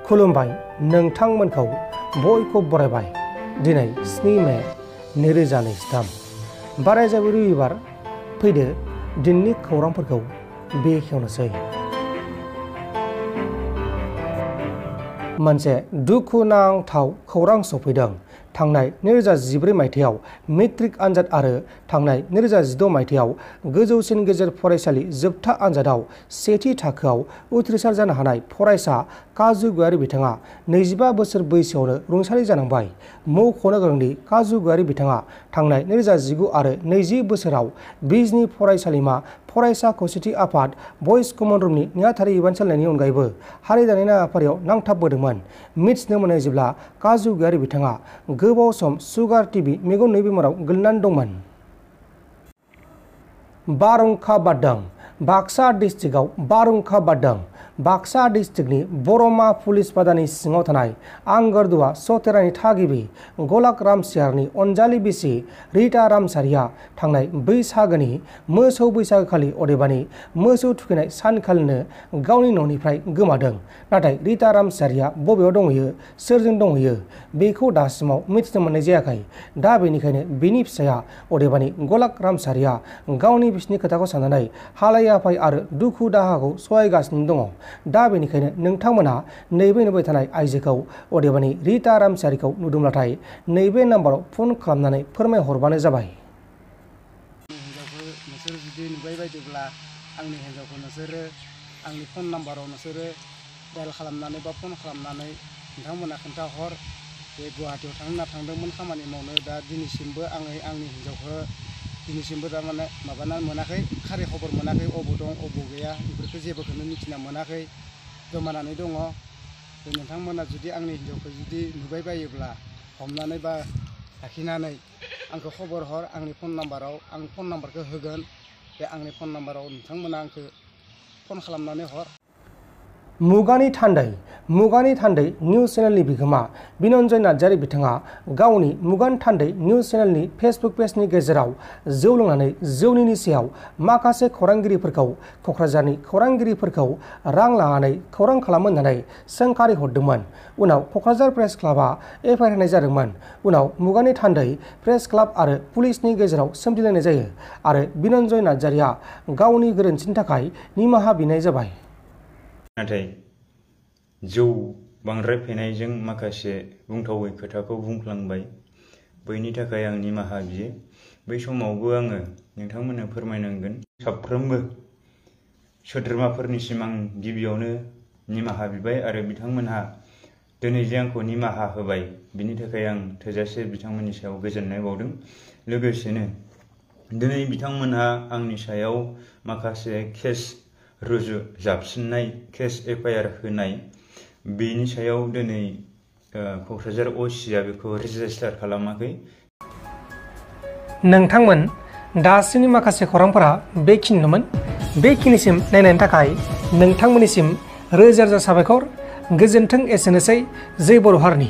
खुलुमबाय नोंथांमोनखौ बयखौ बरायबाय। दिनै 7 मे 2023 बारायजाबो रबिबार। फैदो दिननि खौरांफोरखौ बेखेवनोसै। मोनसे दुखुनांथाव खौरां सफैदों। थांनाय 2014 मायथाइयाव मेट्रिक आनजाद आरो थांनाय 2016 मायथाइयाव गोजौसिन गेजेर फरायसालि जोबथा आनजादाव सेथि थाखोआव उथ्रिसार जानो हानाय फरायसा काजु गयारी बिथाङा 25 बोसोर बैसोआवनो रुंसारि जानांबाय। मख'नो गोनांदि काजु गयारी बिथाङा थांनाय 2019 आरो 20 बोसोराव बिजनी फरायसालिमा फरायसा खौसेथि आफाद बयज कमन रुमनि नेहाथारि बिबान सालायनायनि अनगायैबो हारि दानायनि हाबाफारियाव नांथाबबोदोंमोन। मिथिनो मोननाय जेब्ला काजु गयारी बिथाङा गोबाव सम सुगार टिबि मेगन नुयै बेमाराव गोलैनानै दंमोन। बारहुंखा बारदों। बाक्सा डिस्ट्रिक्टआव बारहुंखा बारदों। बाक्सा डिस्ट्रिक्टनि बरमा पुलिस बादानि सिङाव थानाय आंगरदुवा सतेरानि थागिबि गलाक रामसियारनि अनजालि बिसि रिता रामसारिया थांनाय बैसागोनि मोसौ बैसागोखालि अदेबानि मोसौ थुखैनाय सानखालिनो गावनि न'निफ्राय गोमादों। नाथाय रिता रामसारिया बबेयाव दंहैयो, सोरजों दंहैयो बेखौ दासिमाव मिथिनो मोननाय जायाखै। दा बेनिखायनो बिनि फिसाया अदेबानि गलाक रामसारिया गावनि बिसिनि खोथाखौ साननानै हालाय हाफाय आरो दुखु दाहाखौ सहायगासिनो दङ। दा बेनिखायनो नोंथांमोना नैबे नुबाय थानाय आइजोखौ अदेबानि रिता रामसारिखौ नुदोंब्लाथाय नैबे नाम्बाराव फन खालामनानै फोरमायहरबानो जाबाय। हिन्जावखौ नोंसोर जुदि नुबाय बायदिब्ला आंनि हिन्जावखौ नोंसोरो आंनि फन नाम्बाराव नोंसोरो डायल खालामनानै बा फन खालामनानै नोंथांमोना खोन्थाहर। बे गुवाहाटियाव थांनो होनना थांदोंमोन खामानि मावनो। दा दिनैसिमबो आंनि हिन्जावखौ दिनैसिमबो थारमाने माबाना मोनाखै, खारि खबर मोनाखै, अबाव दं अबाव गैया बेफोरखौ जेबोखौनो मिथिना मोनाखै, गोमानानै दङ। नोंथांमोना जुदि आंनि हिन्जावखौ जुदि नुबाय बायोब्ला हमनानै बा लाखिनानै आंखौ खबर हर। आंनि फन नाम्बाराव आं फन नाम्बारखौ होगोन। बे आंनि फन नाम्बाराव नोंथांमोना आंखौ फन खालामनानै हर। मुगानि थान्दै निउज चेनेलनि बिगोमा बिनन्जय नार्जारी बिथाङा गावनि मुगानि थान्दै निउज चेनेलनि फेसबुक पेजनि गेजेराव जौ लोंनानै जौनि निसायाव माखासे खौरांगिरिफोरखौ क'क्राझारनि खौरांगिरिफोरखौ रां लानानै खौरां खालामो होननानै सोंखारि हरदोंमोन। उनाव क'क्राझार प्रेस क्लाबा एफआइआर होनाय जादोंमोन। उनाव मुगानि थान्दै प्रेस क्लाब आरो पुलिसनि गेजेराव सोमजिलायनाय जायो आरो बिनन्जय नार्जारीया गावनि गोरोन्थिनि थाखाय निमाहा बिनाय जाबाय। नाथाय जौ बांद्राय फेनायजों माखासे बुंथावै खोथाखौ बुंफ्लांबाय। बैनि थाखाय आं निमाहा बियो। बै समावबो आङो नोंथांमोननो फोरमायनांगोन। साफ्रोमबो सोद्रोमाफोरनिसिम आं गिबियावनो निमाहा बिबाय आरो बिथांमोनहा दिनै जे आंखौ निमाहा होबाय बिनि थाखाय आं थोजासे बिथांमोननि सायाव गोजोननाय बावदों। लोगोसेनो दिनै बिथांमोनहा आंनि सायाव माखासे केस रुजु जाबसिननाय केस एफआइआर होनाय बेनि सायाव दिनै क'क्राझार असिआ बेखौ रेजिस्टार खालामाखै। नोंथांमोन दासिमनि माखासे खौरांफोरा बेखिनिनोमोन। बेखिनिसिम नायनायनि थाखाय नोंथांमोननिसिम रोजा रोजा साबायखर। गोजोन्थों। एसेनोसै। जै बर' हारिनि।